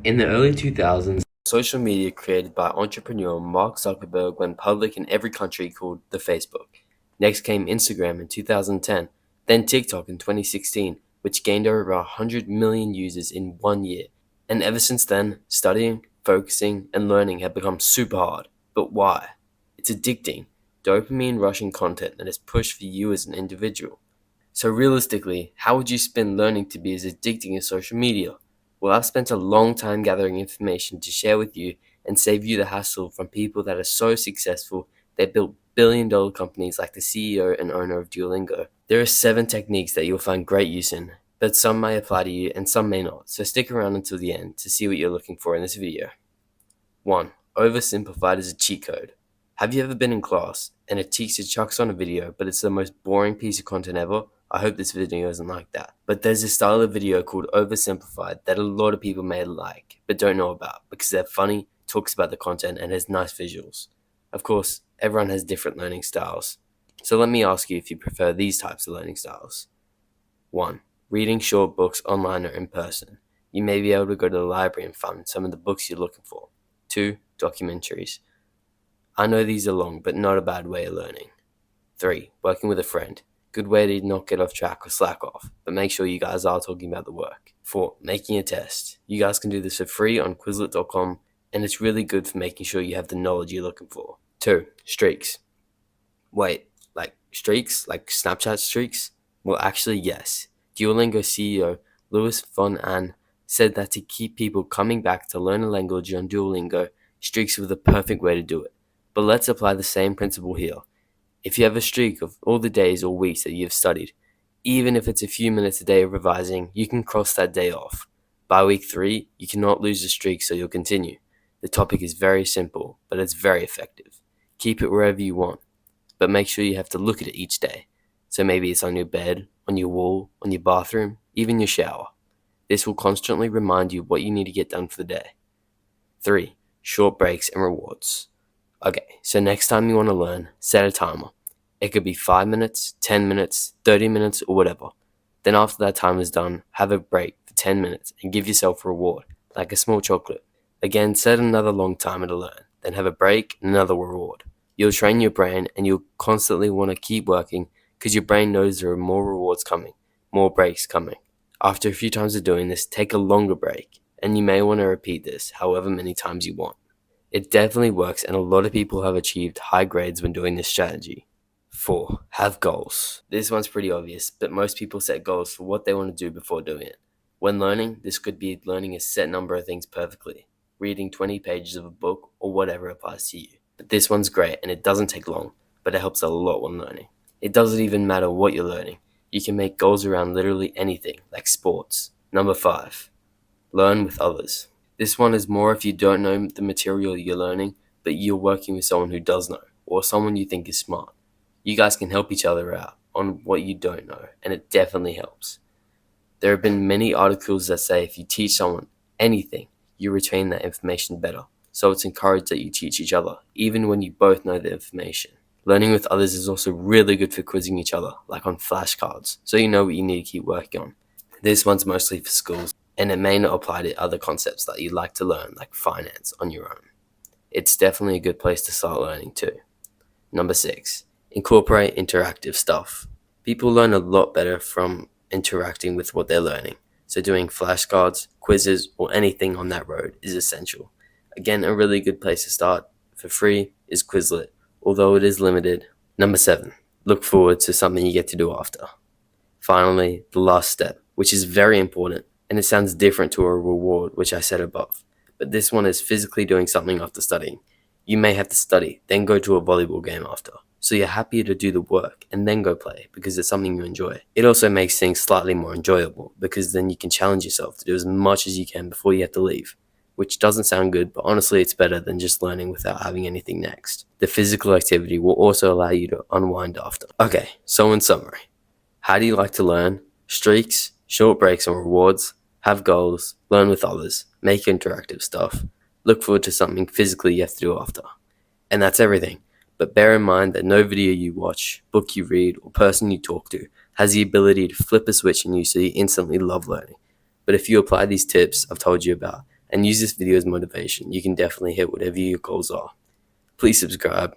In the early 2000s, social media created by entrepreneur Mark Zuckerberg went public in every country called the Facebook. Next came Instagram in 2010, then TikTok in 2016, which gained over 100 million users in 1 year. And ever since then, studying, focusing, and learning have become super hard. But why? It's addicting, dopamine rushing content that is pushed for you as an individual. So realistically, how would you spin learning to be as addicting as social media? Well, I've spent a long time gathering information to share with you and save you the hassle from people that are so successful they built billion-dollar companies like the CEO and owner of Duolingo. There are 7 techniques that you'll find great use in, but some may apply to you and some may not, so stick around until the end to see what you're looking for in this video. 1. Oversimplified as a cheat code. Have you ever been in class and a teacher chucks on a video, but it's the most boring piece of content ever? I hope this video isn't like that. But there's a style of video called oversimplified that a lot of people may like, but don't know about because they're funny, talks about the content, and has nice visuals. Of course, everyone has different learning styles. So let me ask you if you prefer these types of learning styles. 1. Reading short books online or in person. You may be able to go to the library and find some of the books you're looking for. 2. Documentaries. I know these are long, but not a bad way of learning. 3. Working with a friend. Good way to not get off track or slack off, but make sure you guys are talking about the work. 4. Making a test. You guys can do this for free on Quizlet.com, and it's really good for making sure you have the knowledge you're looking for. 2. Streaks. Wait, like streaks? Like Snapchat streaks? Well, actually, yes. Duolingo CEO Louis von Ahn said that to keep people coming back to learn a language on Duolingo, streaks were the perfect way to do it. But let's apply the same principle here. If you have a streak of all the days or weeks that you have studied, even if it's a few minutes a day of revising, you can cross that day off. By week 3, you cannot lose the streak, so you'll continue. The topic is very simple, but it's very effective. Keep it wherever you want, but make sure you have to look at it each day. So maybe it's on your bed, on your wall, on your bathroom, even your shower. This will constantly remind you what you need to get done for the day. 3. Short breaks and rewards. Okay, so next time you want to learn, set a timer. It could be 5 minutes, 10 minutes, 30 minutes, or whatever. Then after that time is done, have a break for 10 minutes and give yourself a reward, like a small chocolate. Again, set another long timer to learn, then have a break and another reward. You'll train your brain and you'll constantly want to keep working because your brain knows there are more rewards coming, more breaks coming. After a few times of doing this, take a longer break, and you may want to repeat this however many times you want. It definitely works, and a lot of people have achieved high grades when doing this strategy. 4. Have goals. This one's pretty obvious, but most people set goals for what they want to do before doing it. When learning, this could be learning a set number of things perfectly, reading 20 pages of a book, or whatever applies to you. But this one's great, and it doesn't take long, but it helps a lot when learning. It doesn't even matter what you're learning. You can make goals around literally anything, like sports. Number 5. Learn with others. This one is more if you don't know the material you're learning, but you're working with someone who does know, or someone you think is smart. You guys can help each other out on what you don't know, and it definitely helps. There have been many articles that say if you teach someone anything, you retain that information better. So it's encouraged that you teach each other, even when you both know the information. Learning with others is also really good for quizzing each other, like on flashcards, so you know what you need to keep working on. This one's mostly for schools, and it may not apply to other concepts that you'd like to learn, like finance, on your own. It's definitely a good place to start learning too. Number 6. Incorporate interactive stuff. People learn a lot better from interacting with what they're learning, so doing flashcards, quizzes, or anything on that road is essential. Again, a really good place to start for free is Quizlet, although it is limited. Number 7. Look forward to something you get to do after. Finally, the last step, which is very important, and it sounds different to a reward, which I said above. But this one is physically doing something after studying. You may have to study, then go to a volleyball game after. So you're happier to do the work and then go play because it's something you enjoy. It also makes things slightly more enjoyable because then you can challenge yourself to do as much as you can before you have to leave. Which doesn't sound good, but honestly it's better than just learning without having anything next. The physical activity will also allow you to unwind after. Okay, so in summary, how do you like to learn? Streaks, short breaks and rewards, have goals, learn with others, make interactive stuff, look forward to something physically you have to do after. And that's everything. But bear in mind that no video you watch, book you read, or person you talk to has the ability to flip a switch in you so you instantly love learning. But if you apply these tips I've told you about and use this video as motivation. You can definitely hit whatever your goals are. Please subscribe.